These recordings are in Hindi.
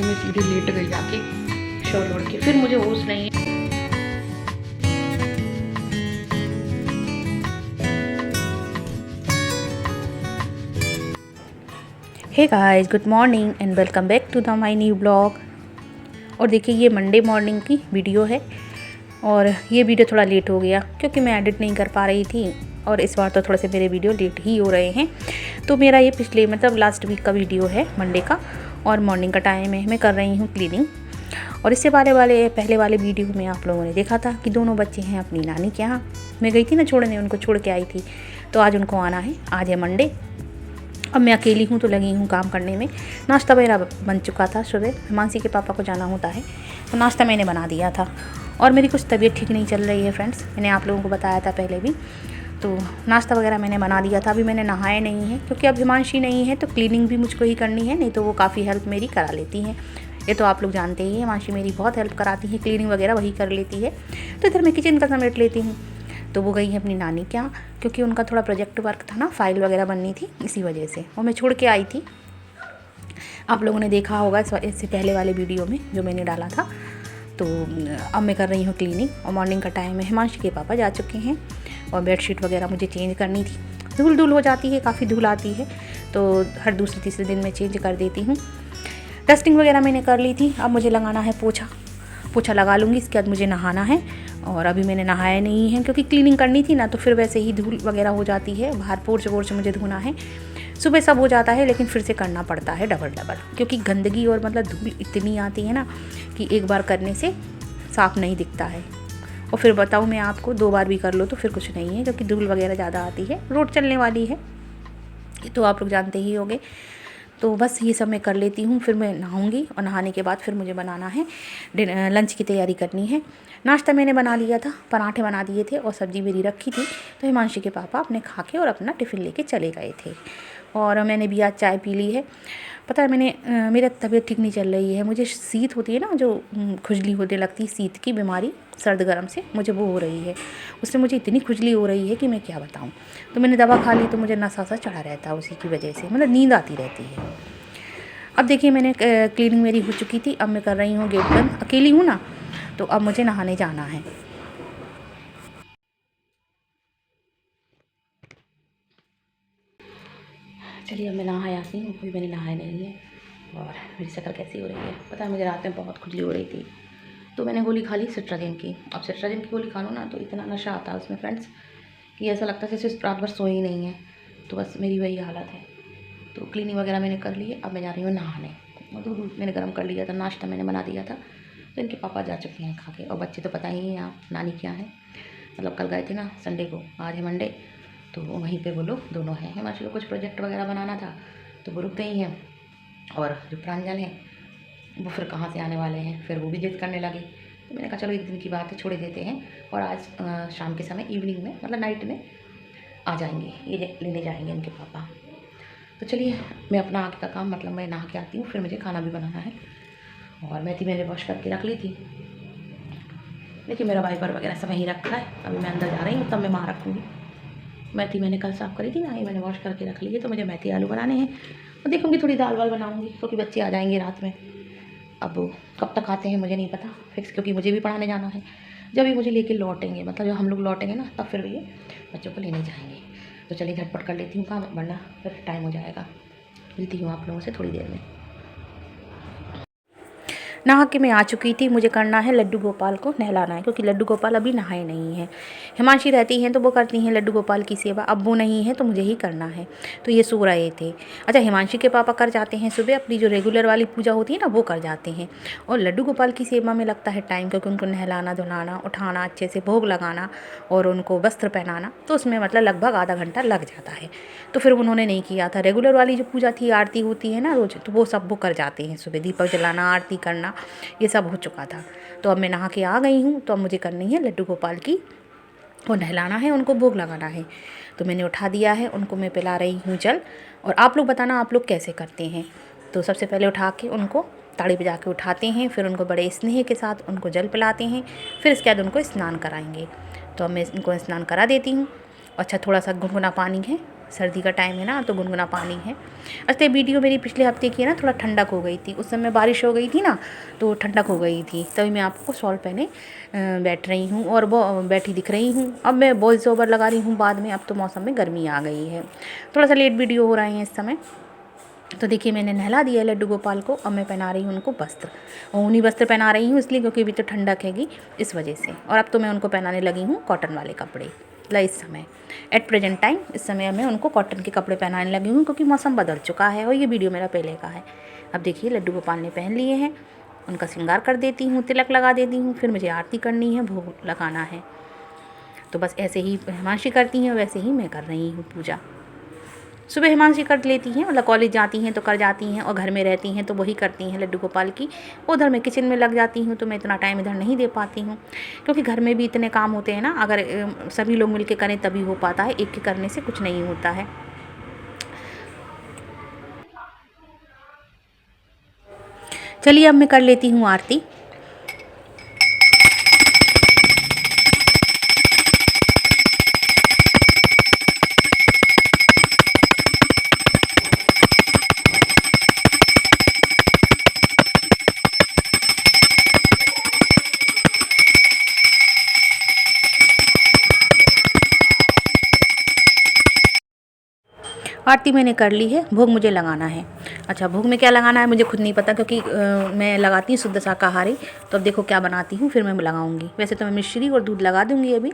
मैं सीधे लेट गई जाके शॉल ओढ़ के, फिर मुझे होश नहीं है। Hey guys, good morning and welcome back to the my new blog. और देखिए ये मंडे मॉर्निंग की वीडियो है और ये वीडियो थोड़ा लेट हो गया क्योंकि मैं एडिट नहीं कर पा रही थी और इस बार तो थोड़े से मेरे वीडियो लेट ही हो रहे हैं। तो मेरा ये पिछले लास्ट वीक का वीडियो है मंडे का और मॉर्निंग का टाइम है, मैं कर रही हूँ क्लीनिंग। और इससे पहले वाले वीडियो में आप लोगों ने देखा था कि दोनों बच्चे हैं अपनी नानी के यहाँ। मैं गई थी ना छोड़ने, उनको छोड़ के आई थी, तो आज उनको आना है। आज है मंडे। अब मैं अकेली हूँ तो लगी हूँ काम करने में। नाश्ता मेरा बन चुका था, सुबह हिमांशी के पापा को जाना होता है तो नाश्ता मैंने बना दिया था। और मेरी कुछ तबीयत ठीक नहीं चल रही है फ्रेंड्स, मैंने आप लोगों को बताया था पहले भी। तो नाश्ता वगैरह मैंने बना दिया था। अभी मैंने नहाया नहीं है क्योंकि अब हिमांशी नहीं है तो क्लीनिंग भी मुझको ही करनी है, नहीं तो वो काफ़ी हेल्प मेरी करा लेती हैं। ये तो आप लोग जानते ही हैं, हिमांशी मेरी बहुत हेल्प कराती है, क्लीनिंग वगैरह वही कर लेती है। तो इधर मैं किचन का समेट लेती हूँ। तो वो गई है अपनी नानी के यहाँ क्योंकि उनका थोड़ा प्रोजेक्ट वर्क था ना, फाइल वगैरह बननी थी, इसी वजह से वो मैं छोड़ के आई थी। आप लोगों ने देखा होगा इससे पहले वाले वीडियो में जो मैंने डाला था। तो अब मैं कर रही हूँ क्लीनिंग और मॉर्निंग का टाइम है। हिमांशी के पापा जा चुके हैं और बेडशीट वगैरह मुझे चेंज करनी थी। धूल हो जाती है, काफ़ी धूल आती है, तो हर दूसरे तीसरे दिन में चेंज कर देती हूँ। डस्टिंग वगैरह मैंने कर ली थी। अब मुझे लगाना है पोछा लगा लूँगी। इसके बाद मुझे नहाना है और अभी मैंने नहाया नहीं है क्योंकि क्लीनिंग करनी थी ना, तो फिर वैसे ही धूल वगैरह हो जाती है। बाहर पोर्च मुझे धोना है। सुबह सब हो जाता है लेकिन फिर से करना पड़ता है डबल क्योंकि गंदगी और धूल इतनी आती है ना कि एक बार करने से साफ़ नहीं दिखता है। और फिर बताऊँ मैं आपको, 2 बार भी कर लो तो फिर कुछ नहीं है क्योंकि धूल वगैरह ज़्यादा आती है। रोड चलने वाली है, ये तो आप लोग जानते ही होंगे। तो बस ये सब मैं कर लेती हूँ, फिर मैं नहाऊंगी और नहाने के बाद फिर मुझे बनाना है लंच की तैयारी करनी है। नाश्ता मैंने बना लिया था, पराठे बना दिए थे और सब्ज़ी मेरी रखी थी। तो हिमांशी के पापा अपने खा के और अपना टिफ़िन लेके चले गए थे और मैंने भी आज चाय पी ली है। पता है मेरा तबीयत ठीक नहीं चल रही है। मुझे शीत होती है ना, जो खुजली होने लगती है, शीत की बीमारी सर्द गर्म से मुझे वो हो रही है। उससे मुझे इतनी खुजली हो रही है कि मैं क्या बताऊँ। तो मैंने दवा खा ली तो मुझे नशा सा चढ़ा रहता है, उसी की वजह से नींद आती रहती है। अब देखिए मैंने क्लीनिंग मेरी हो चुकी थी। अब मैं कर रही हूँ गेट बंद, अकेली हूँ ना, तो अब मुझे नहाने जाना है। चलिए अब मैं नहा आती हूँ, अभी मैंने नहाया नहीं है। और मेरी शक्ल कैसी हो रही है पता है, मुझे रात में बहुत खुजली हो रही थी तो मैंने गोली खा ली सिट्राजिन की। अब सिट्राजिन की गोली खा लो ना तो इतना नशा आता है उसमें फ्रेंड्स कि ऐसा लगता है जैसे रात भर सोई ही नहीं है। तो बस मेरी वही हालत है। तो क्लीनिंग वगैरह मैंने कर ली है, अब मैं जा रही हूँ नहाने। और दूध मैंने गर्म कर लिया था, नाश्ता मैंने बना दिया था। तो इनके पापा जा चुके हैं खा के। और बच्चे तो पता ही है आप नानी क्या है, कल गए थे ना संडे को, आज है मंडे, तो वहीं पे वो लोग दोनों हैं। हिमांशु को कुछ प्रोजेक्ट वगैरह बनाना था तो वो रुक गई हैं। और जो प्रांजल हैं वो फिर कहाँ से आने वाले हैं, फिर वो भी जिद करने लगे। तो मैंने कहा चलो एक दिन की बात है, छोड़ देते हैं। और आज शाम के समय इवनिंग में नाइट में आ जाएंगे, ये लेने जाएंगे इनके पापा। तो चलिए मैं अपना आगे का काम मैं नहा के आती हूँ, फिर मुझे खाना भी बनाना है। और मेथी मैंने वॉश करके रख ली थी। देखिए मेरा वाइपर वगैरह सब वहीं रखा है। अभी मैं अंदर जा रही हूँ तब मैं वहाँ रखूँगी। मेथी मैंने कल साफ़ करी थी ना, ये मैंने वॉश करके रख ली है। तो मुझे मेथी आलू बनाने हैं और देखूँगी थोड़ी दाल वाल बनाऊँगी क्योंकि बच्चे आ जाएंगे रात में। अब कब तक आते हैं मुझे नहीं पता फिक्स, क्योंकि मुझे भी पढ़ाने जाना है। जब भी मुझे लेके लौटेंगे, जब हम लोग लौटेंगे ना, तब फिर ये बच्चों को लेने जाएंगे। तो चलिए झटपट कर लेती हूँ काम, वरना फिर टाइम हो जाएगा। मिलती हूँ आप लोगों से थोड़ी देर में। नहा के मैं आ चुकी थी। मुझे करना है लड्डू गोपाल को नहलाना है क्योंकि लड्डू गोपाल अभी नहाए नहीं हैं। हिमांशी रहती हैं तो वो करती हैं लड्डू गोपाल की सेवा, अब वो नहीं है तो मुझे ही करना है। तो ये सो रहे थे। अच्छा, हिमांशी के पापा कर जाते हैं सुबह, अपनी जो रेगुलर वाली पूजा होती है ना वो कर जाते हैं। और लड्डू गोपाल की सेवा में लगता है टाइम, क्योंकि उनको नहलाना धुलाना, उठाना, अच्छे से भोग लगाना और उनको वस्त्र पहनाना, तो उसमें लगभग आधा घंटा लग जाता है। तो फिर उन्होंने नहीं किया था। रेगुलर वाली जो पूजा थी, आरती होती है ना रोज़, तो वो सब वो कर जाते हैं सुबह। दीपक जलाना, आरती करना, ये सब हो चुका था। तो अब मैं नहा के आ गई हूँ, तो अब मुझे करनी है लड्डू गोपाल की, वो नहलाना है, उनको भोग लगाना है। तो मैंने उठा दिया है, उनको मैं पिला रही हूँ जल। और आप लोग बताना आप लोग कैसे करते हैं। तो सबसे पहले उठा के उनको ताड़ी बजा के उठाते हैं, फिर उनको बड़े स्नेह के साथ उनको जल पिलाते हैं, फिर इसके बाद उनको स्नान कराएंगे। तो अब मैं इनको स्नान करा देती हूँ। अच्छा, थोड़ा सा गुनगुना पानी है सर्दी का टाइम है ना, तो गुनगुना पानी है। अच्छा, वीडियो मेरी पिछले हफ्ते की है ना, थोड़ा ठंडक हो गई थी, उस समय बारिश हो गई थी ना, तो ठंडक हो गई थी, तभी मैं आपको शॉल पहने बैठ रही हूँ और वो बैठी दिख रही हूँ। अब मैं वॉइस ओवर लगा रही हूँ बाद में, अब तो मौसम में गर्मी आ गई है, थोड़ा सा लेट वीडियो हो रहे हैं इस समय। तो देखिए मैंने नहला दिया लड्डू गोपाल को, अब मैं पहना रही हूँ उनको वस्त्र, और ऊनी वस्त्र पहना रही हूँ इसलिए क्योंकि अभी तो ठंडक हैगी इस वजह से। और अब तो मैं उनको पहनाने लगी हूँ कॉटन वाले कपड़े। इस समय एट प्रेजेंट टाइम इस समय मैं उनको कॉटन के कपड़े पहनाने लगी हूँ क्योंकि मौसम बदल चुका है और ये वीडियो मेरा पहले का है। अब देखिए लड्डू गोपाल ने पहन लिए हैं, उनका श्रृंगार कर देती हूँ, तिलक लगा देती हूँ, फिर मुझे आरती करनी है, भोग लगाना है। तो बस ऐसे ही हिमांशी करती हैं वैसे ही मैं कर रही हूँ पूजा। सुबह हिमांशी कर लेती हैं, मतलब कॉलेज जाती हैं तो कर जाती हैं, और घर में रहती हैं तो वही करती हैं लड्डू गोपाल की। उधर मैं किचन में लग जाती हूँ तो मैं इतना टाइम इधर नहीं दे पाती हूँ क्योंकि घर में भी इतने काम होते हैं ना, अगर सभी लोग मिलके करें तभी हो पाता है, एक के करने से कुछ नहीं होता है। चलिए अब मैं कर लेती हूँ आरती। आरती मैंने कर ली है, भोग मुझे लगाना है। अच्छा, भोग में क्या लगाना है मुझे खुद नहीं पता क्योंकि मैं लगाती हूँ शुद्ध शाकाहारी, तो अब देखो क्या बनाती हूँ फिर मैं लगाऊंगी। वैसे तो मैं मिश्री और दूध लगा दूंगी अभी,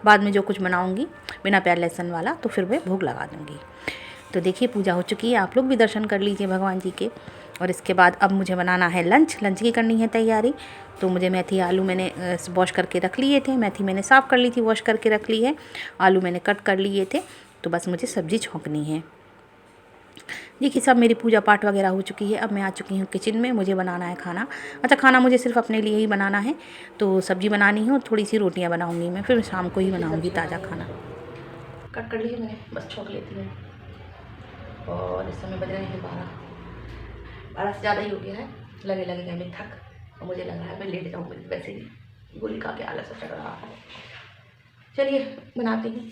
बाद में जो कुछ बनाऊंगी बिना प्याज लहसुन वाला तो फिर मैं भोग लगा दूंगी। तो देखिए पूजा हो चुकी है, आप लोग भी दर्शन कर लीजिए भगवान जी के। और इसके बाद अब मुझे बनाना है लंच की करनी है तैयारी। तो मुझे मेथी आलू मैंने वॉश करके रख लिए थे, मेथी मैंने साफ़ कर ली थी, वॉश करके रख ली है, आलू मैंने कट कर लिए थे, तो बस मुझे सब्ज़ी छोंकनी है। देखिए सब मेरी पूजा पाठ वगैरह हो चुकी है, अब मैं आ चुकी हूँ किचन में, मुझे बनाना है खाना। अच्छा, खाना मुझे सिर्फ अपने लिए ही बनाना है, तो सब्ज़ी बनानी है और थोड़ी सी रोटियाँ बनाऊँगी मैं, फिर शाम को ही बनाऊँगी ताज़ा खाना। कट कर ली मैंने, बस छोंक लेती हूँ। और इस समय बज रहे हैं 12 से ज़्यादा ही हो गया है, लगे गए मैं थक, और मुझे लग रहा है मैं लेट जाऊँगी, वैसे ही गोली खा के आलस चढ़ रहा है। चलिए बनाती हूँ।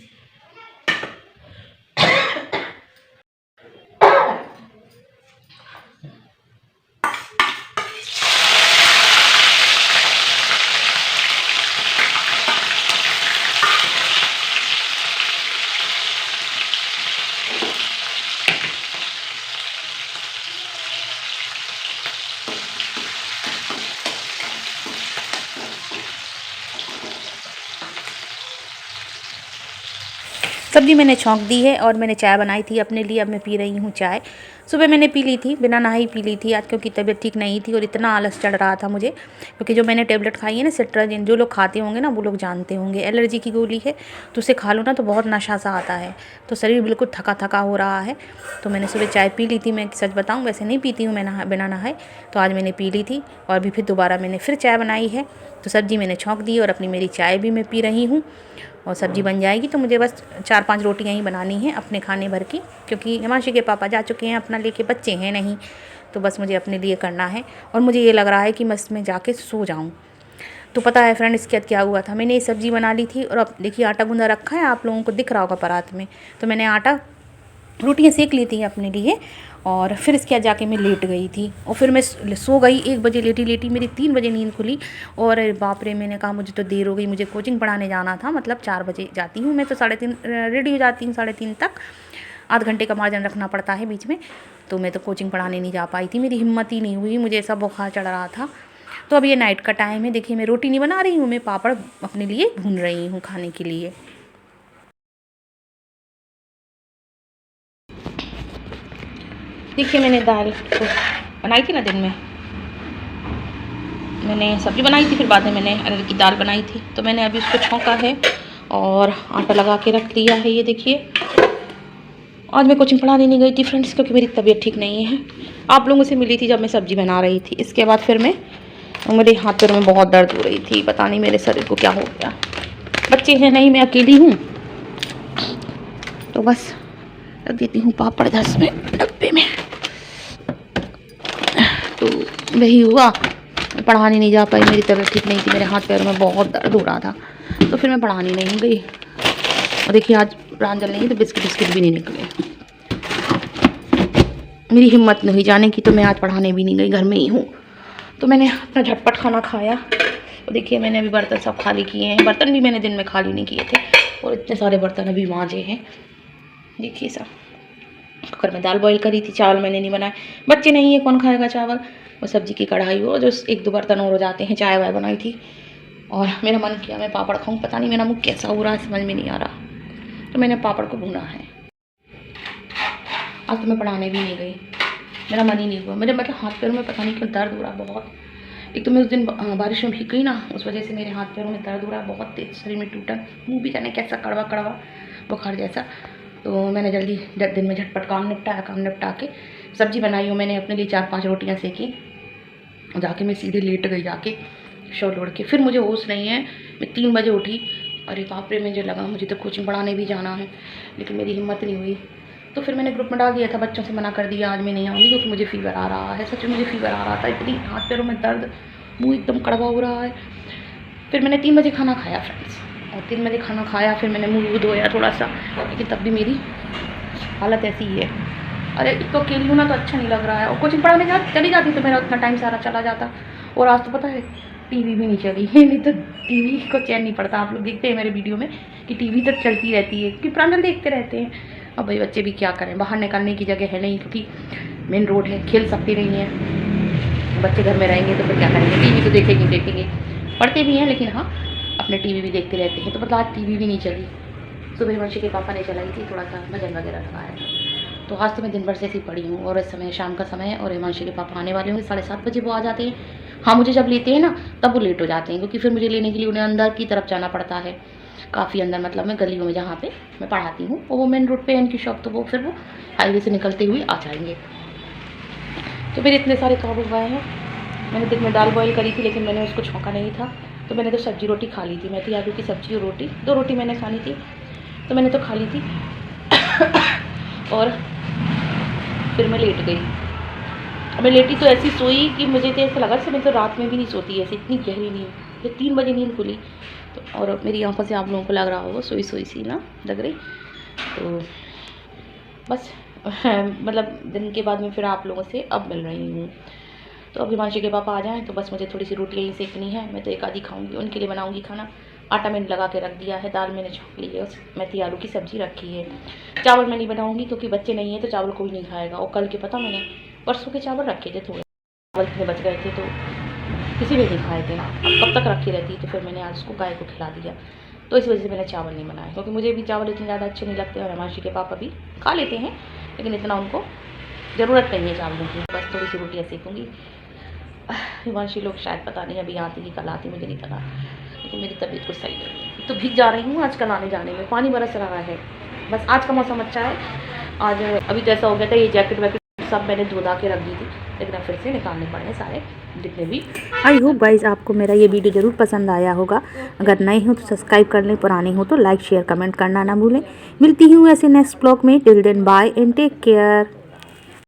सब्ज़ी मैंने छौंक दी है और मैंने चाय बनाई थी अपने लिए, अब मैं पी रही हूँ चाय। सुबह मैंने पी ली थी, बिना नहाई पी ली थी आज क्योंकि तबीयत ठीक नहीं थी और इतना आलस चढ़ रहा था मुझे, क्योंकि जो मैंने टेबलेट खाई है ना सिट्राजिन, जो लोग खाते होंगे ना वो लोग जानते होंगे, एलर्जी की गोली है, तो उसे खा लो ना तो बहुत नशा सा आता है, तो शरीर बिल्कुल थका थका हो रहा है। तो मैंने सुबह चाय पी ली थी, मैं सच बताऊँ वैसे नहीं पीती हूँ मैं बिना नहाए, तो आज मैंने पी ली थी और अभी फिर दोबारा मैंने फिर चाय बनाई है। तो सब्ज़ी मैंने छौंक दी और अपनी मेरी चाय भी मैं पी रही हूँ, और सब्ज़ी बन जाएगी तो मुझे बस 4-5 रोटियां ही बनानी हैं अपने खाने भर की, क्योंकि हिमांशी के पापा जा चुके हैं अपना लेके, बच्चे हैं नहीं, तो बस मुझे अपने लिए करना है। और मुझे ये लग रहा है कि बस मैं जाके सो जाऊं। तो पता है फ्रेंड इसके बाद क्या हुआ था, मैंने ये सब्ज़ी बना ली थी और अब देखिए आटा गूंदा रखा है, आप लोगों को दिख रहा होगा परात में, तो मैंने आटा रोटियां सेक ली थी अपने लिए, और फिर इसके बाद जाके मैं लेट गई थी और फिर मैं सो गई 1 बजे, लेटी मेरी 3 बजे नींद खुली। और बाप रे, मैंने कहा मुझे तो देर हो गई, मुझे कोचिंग पढ़ाने जाना था, मतलब 4 बजे जाती हूँ मैं, तो 3:30 रेडी हो जाती हूँ, 3:30 तक, आध घंटे का मार्जिन रखना पड़ता है बीच में, तो मैं तो कोचिंग पढ़ाने नहीं जा पाई थी, मेरी हिम्मत ही नहीं हुई, मुझे ऐसा बुखार चढ़ रहा था। तो अब ये नाइट का टाइम है, देखिए मैं रोटी नहीं बना रही हूँ, मैं पापड़ अपने लिए भून रही हूँ खाने के लिए। देखिए मैंने दाल तो बनाई थी ना दिन में, मैंने सब्ज़ी बनाई थी, फिर बाद में मैंने अरहर की दाल बनाई थी, तो मैंने अभी उसको छौंका है और आटा लगा के रख दिया है। ये देखिए आज मैं कोचिंग पढ़ाने नहीं गई थी फ्रेंड्स, क्योंकि मेरी तबीयत ठीक नहीं है, आप लोगों से मिली थी जब मैं सब्ज़ी बना रही थी। इसके बाद फिर मेरे हाथ पैर में बहुत दर्द हो रही थी, पता नहीं मेरे शरीर को क्या हो गया, बच्चे हैं नहीं, मैं अकेली हूँ, तो बस रख देती हूँ पापड़ 10 में डब्बे में। तो वही हुआ, पढ़ाने नहीं जा पाई, मेरी तबीयत ठीक नहीं थी, मेरे हाथ पैर में बहुत दर्द हो रहा था, तो फिर मैं पढ़ाने नहीं गई। और देखिए आज प्रांजल नहीं तो बिस्किट भी नहीं निकले। मेरी हिम्मत नहीं जाने की, तो मैं आज पढ़ाने भी नहीं गई, घर में ही हूँ। तो मैंने अपना झटपट खाना खाया। तो देखिए मैंने अभी बर्तन सब खाली किए हैं। बर्तन भी मैंने दिन में खाली नहीं किए थे, और इतने सारे बर्तन अभी मांजे हैं। देखिए सब। कुकर में दाल बॉईल करी थी, चावल मैंने नहीं बनाए, बच्चे नहीं है, कौन खाएगा चावल। और सब्जी की कढ़ाई हो, जो 1-2 बर्तन और हो जाते हैं। चाय वाय बनाई थी, और मेरा मन किया मैं पापड़ खाऊं। पता नहीं मेरा मुँह कैसा हो रहा है, समझ में नहीं आ रहा। तो मैंने पापड़ को भूना है। आज तो मैं पढ़ाने भी नहीं गई, मेरा मन ही नहीं हुआ। मेरे मतलब हाथ पैरों में पता नहीं क्यों दर्द हो रहा बहुत। एक तो मैं उस दिन बारिश में भीग गई ना, उस वजह से मेरे हाथ पैरों में दर्द हो रहा है बहुत तेज, शरीर में टूटन, मुँह भी जाने कैसा कड़वा कड़वा बुखार जैसा। तो मैंने जल्दी दिन में झटपट काम निपटा के सब्जी बनाई हो मैंने अपने लिए 4-5 रोटियां सेकी। जाके मैं सीधे लेट गई, जाके शॉल ओढ़ के। फिर मुझे होश नहीं है, मैं 3 बजे उठी। अरे बाप रे, मुझे लगा मुझे तो कोचिंग पढ़ाने भी जाना है, लेकिन मेरी हिम्मत नहीं हुई। तो फिर मैंने ग्रुप में डाल दिया था, बच्चों से मना कर दिया आज मैं नहीं आऊँगी क्योंकि मुझे फीवर आ रहा है। सच में मुझे फीवर आ रहा था, इतनी हाथ पैरों में दर्द, मुँह एकदम कड़वा हो रहा है। फिर मैंने 3 बजे खाना खाया फ्रेंड्स, और 3 बजे खाना खाया। फिर मैंने मुँह धोया थोड़ा सा, लेकिन तब भी मेरी हालत ऐसी ही है। अरे एक तो अकेली हूँ ना, तो अच्छा नहीं लग रहा है। और कोचिंग पढ़ाने चली जाती तो मेरा उतना टाइम सारा चला जाता। और आज तो पता है टीवी भी नहीं चली है, नहीं तो टीवी को चैन नहीं पड़ता। आप लोग देखते हैं मेरे वीडियो में कि टीवी तो चलती रहती है, क्योंकि प्रांजल देखते रहते हैं। अब भाई बच्चे भी क्या करें, बाहर निकलने की जगह है नहीं, क्योंकि मेन रोड है, खेल सकती नहीं है। बच्चे घर में रहेंगे तो फिर क्या करेंगे, टीवी तो देखेंगे, पढ़ते भी हैं, लेकिन हाँ अपने टीवी भी देखते रहते हैं। तो मतलब आज टीवी भी नहीं चली। सुबह हिमांशी के पापा ने चलाई थी, थोड़ा सा भजन वगैरह लगाया था। तो आज तो मैं दिन भर से ऐसी पड़ी हूँ। और इस समय शाम का समय है, और हिमांशी के पापा आने वाले होंगे, 7:30 बजे वो आ जाते हैं। हाँ, मुझे जब लेते हैं ना तब वो लेट हो जाते हैं, क्योंकि फिर मुझे लेने के लिए उन्हें अंदर की तरफ जाना पड़ता है, काफ़ी अंदर, मतलब मैं गलियों में जहाँ पे मैं पढ़ाती हूँ, और वो मेन रोड पे है इनकी शॉप। तो वो फिर वो हाईवे से निकलते हुए आ जाएंगे। तो मेरे इतने सारे काम हुए हैं। मैंने दिन में दाल बॉईल करी थी, लेकिन मैंने उसको छौंका नहीं था, तो मैंने तो सब्जी रोटी खा ली थी। मेथी आलू की सब्जी और रोटी, 2 रोटी मैंने खानी थी, तो मैंने तो खा ली थी। और फिर मैं लेट गई। मैं लेटी तो ऐसी सोई कि मुझे तो ऐसा लगा जैसे मैं तो रात में भी नहीं सोती, ऐसी इतनी गहरी नींद। फिर 3 बजे नींद खुली, तो और मेरी आंखों से आप लोगों को लग रहा होगा सोई सी ना लग रही। तो बस मतलब दिन के बाद में फिर आप लोगों से अब मिल रही हूँ। तो अब हिमांशी के पापा आ जाएँ तो बस मुझे थोड़ी सी रोटियाँ ही सेकनी है। मैं तो एक आधी खाऊंगी, उनके लिए बनाऊंगी खाना। आटा मैंने लगा के रख दिया है, दाल मैंने छौंक ली है, मेथी आलू की सब्ज़ी रखी है। चावल मैं नहीं बनाऊंगी क्योंकि बच्चे नहीं हैं, तो चावल कोई नहीं खाएगा। और कल के पता मैंने परसों के चावल रखे थे, थोड़े चावल इतने बच गए थे, तो किसी ने नहीं खाए थे। अब कब तक रखी रहती, तो फिर मैंने आज उसको गाय को खिला दिया। तो इस वजह से मैंने चावल नहीं बनाए, क्योंकि मुझे भी चावल इतने ज़्यादा अच्छे नहीं लगते, और हिमांशी के पापा भी खा लेते हैं, लेकिन इतना उनको ज़रूरत नहीं है चावलों की। बस थोड़ी सी रोटियाँ सेकूँगी। हिमांशी लोग शायद पता नहीं अभी आती कि कल आती, मुझे नहीं पता, लेकिन मेरी तबीयत कुछ सही नहीं है। तो भीग जा रही हूँ आजकल आने जाने में, पानी बरस रहा है। बस आज का मौसम अच्छा है। आज अभी तो ऐसा हो गया था, ये जैकेट वैकेट सब मैंने धो के रख दी थी, लेकिन अब फिर से निकालने पड़े सारे जितने भी। आई होप गाइज आपको मेरा ये वीडियो ज़रूर पसंद आया होगा। अगर नए हो तो सब्सक्राइब कर लें, पुराने हो तो लाइक शेयर कमेंट करना ना भूलें। मिलती हूँ ऐसे नेक्स्ट ब्लॉग में। Till then bye and take care.